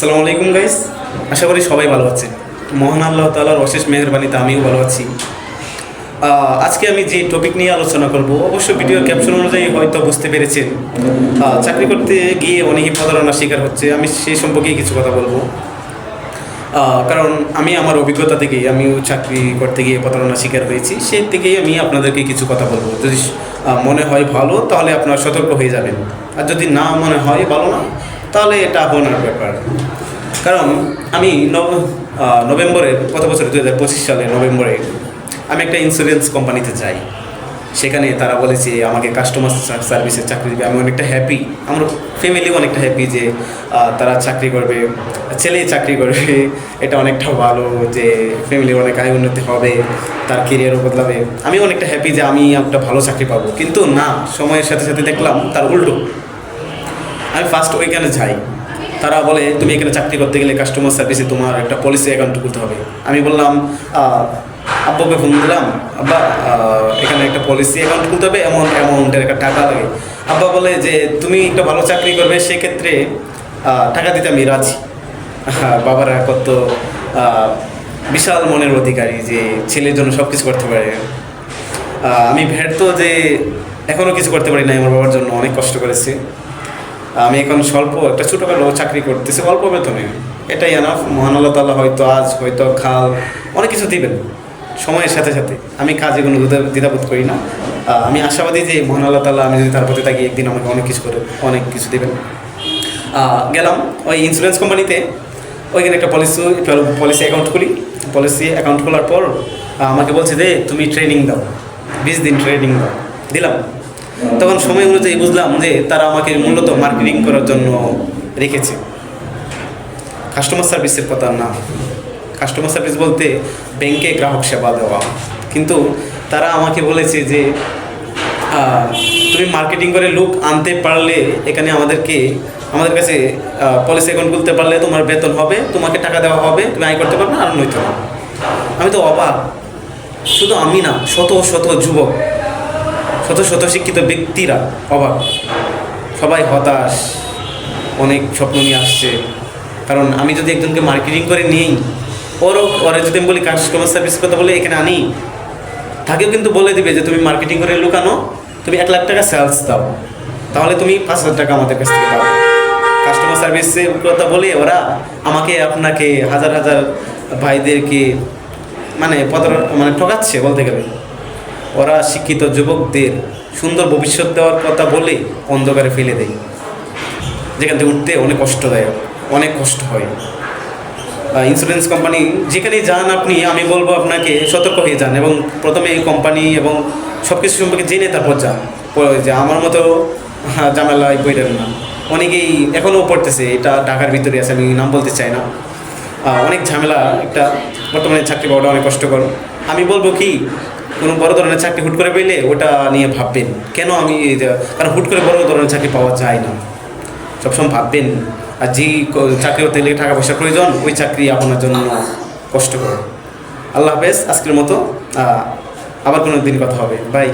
আসসালামু আলাইকুম গাইস, আশা করি সবাই ভালো আছে। মহান আল্লাহ তাআলার অশেষ মেহেরবানিতে আমিও ভালো আছি। আজকে আমি যে টপিক নিয়ে আলোচনা করব, অবশ্য ভিডিওর ক্যাপশন অনুযায়ী হয়তো বুঝতে পেরেছেন। চাকরি করতে গিয়ে অনেকই প্রতারণার শিকার হচ্ছে, আমি সেই সম্পর্কেই কিছু কথা বলবো। কারণ আমি আমার অভিজ্ঞতা থেকেই আমিও চাকরি করতে গিয়ে প্রতারণার শিকার হয়েছি, সেই থেকেই আমি আপনাদেরকে কিছু কথা বলবো। যদি মনে হয় ভালো তাহলে আপনারা সতর্ক হয়ে যাবেন, আর যদি না মনে হয় ভালো না তাহলে এটা আপনার ব্যাপার। কারণ আমি নভেম্বরের গত বছর 2025 সালে নভেম্বরে আমি একটা ইন্স্যুরেন্স কোম্পানিতে যাই। সেখানে তারা বলেছে আমাকে কাস্টমার সার্ভিসের চাকরি দেবে। আমি অনেকটা হ্যাপি, আমার ফ্যামিলিও অনেকটা হ্যাপি যে তারা চাকরি করবে, ছেলে চাকরি করবে, এটা অনেকটা ভালো যে ফ্যামিলির অনেক আয় উন্নতি হবে, তার কেরিয়ারও বদলাবে। আমি অনেকটা হ্যাপি যে আমি একটা ভালো চাকরি পাবো। কিন্তু না, সময়ের সাথে সাথে দেখলাম তার উল্টো। আমি ফার্স্ট ওইখানে যাই, তারা বলে তুমি এখানে চাকরি করতে গেলে কাস্টমার সার্ভিসে তোমার একটা পলিসি অ্যাকাউন্ট খুলতে হবে। আমি বললাম আব্বুকে ফোন দিলাম, আব্বা এখানে একটা পলিসি অ্যাকাউন্ট খুলতে হবে, এমন অ্যামাউন্টের একটা টাকা লাগে। আব্বা বলে যে তুমি একটা ভালো চাকরি করবে, সেক্ষেত্রে টাকা দিতে আমি রাজি। বাবারা কত বিশাল মনের অধিকারী যে ছেলের জন্য সব কিছু করতে পারে। আমি ব্যর্থ যে এখনও কিছু করতে পারি না, আমার বাবার জন্য অনেক কষ্ট করেছি। আমি এখন স্বল্প একটা ছোটোখাটো চাকরি করতেছি, অল্প বেতনে, এটাই এনাফ। মহান আল্লাহ তাআলা হয়তো আজ হয়তো কাল অনেক কিছু দিবেন সময়ের সাথে সাথে। আমি কাজে কোনো দ্বিধাবোধ করি না। আমি আশাবাদী যে মহান আল্লাহ তাআলা, আমি যদি তার প্রতি থাকি, একদিন আমাকে অনেক কিছু দেবেন। গেলাম ওই ইন্স্যুরেন্স কোম্পানিতে, ওইখানে একটা পলিসি অ্যাকাউন্ট খুলি। পলিসি অ্যাকাউন্ট খোলার পর আমাকে বলছে যে তুমি ট্রেনিং দাও, 20 দিন ট্রেনিং দাও। দিলাম। তখন সময় অনুযায়ী বুঝলাম যে তারা আমাকে মূলত মার্কেটিং করার জন্য রেখেছে, কাস্টমার সার্ভিসের কথা না। কাস্টমার সার্ভিস বলতে ব্যাংকে গ্রাহক সেবা দেওয়া। কিন্তু তারা আমাকে বলেছে যে তুমি মার্কেটিং করে লোক আনতে পারলে, এখানে আমাদের কাছে পলিসি অ্যাকাউন্ট খুলতে পারলে তোমার বেতন হবে, তোমাকে টাকা দেওয়া হবে, তুমি আয় করতে পারবে না, আর নয়তো না। আমি তো অবাক। শুধু আমি না, শত শত যুবক, শত শিক্ষিত ব্যক্তিরা অবাক, সবাই হতাশ, অনেক স্বপ্ন নিয়ে আসছে। কারণ আমি যদি একজনকে মার্কেটিং করে নিই, ওরা যদি আমি বলি কাস্টমার সার্ভিস কথা বলে এখানে আনি, তাকেও কিন্তু বলে দিবে যে তুমি মার্কেটিং করে লুকানো, তুমি 1 লাখ টাকা সেলস দাও, তাহলে তুমি 5,000 টাকা আমাদের কাছ থেকে পাবে। কাস্টমার সার্ভিসের কথা বলে ওরা আমাকে, আপনাকে, হাজার হাজার ভাইদেরকে মানে ঠকাচ্ছে বলতে গেলে। ওরা শিক্ষিত যুবকদের সুন্দর ভবিষ্যৎ দেওয়ার কথা বলে অন্ধকারে ফেলে দেয়, যেখান থেকে উঠতে অনেক কষ্টদায়ক, অনেক কষ্ট হয়। ইন্স্যুরেন্স কোম্পানি যেখানেই যান আপনি, আমি বলবো আপনাকে সতর্ক হয়ে যান, এবং প্রথমে এই কোম্পানি এবং সব কিছু সম্পর্কে জেনে তারপর যান। যে আমার মতো ঝামেলায় পড়েন না। অনেকেই এখনও পড়তেছে, এটা ঢাকার ভিতরে আছে, আমি নাম বলতে চাই না। অনেক ঝামেলা, একটা বর্তমানে চাকরি পাওয়াটা অনেক কষ্টকর। আমি বলবো কি, কোনো বড় ধরনের চাকরি হুট করে পেলে ওটা নিয়ে ভাববেন। কেন আমি, কারণ হুট করে বড় ধরনের চাকরি পাওয়া যায় না, সবসময় ভাববেন। আর যে চাকরি করতে গেলে টাকা পয়সার প্রয়োজন, ওই চাকরি আপনার জন্য কষ্টকর। আল্লাহ হাফেজ, আজকের মতো। আবার কোনো দিন কথা হবে, বাই।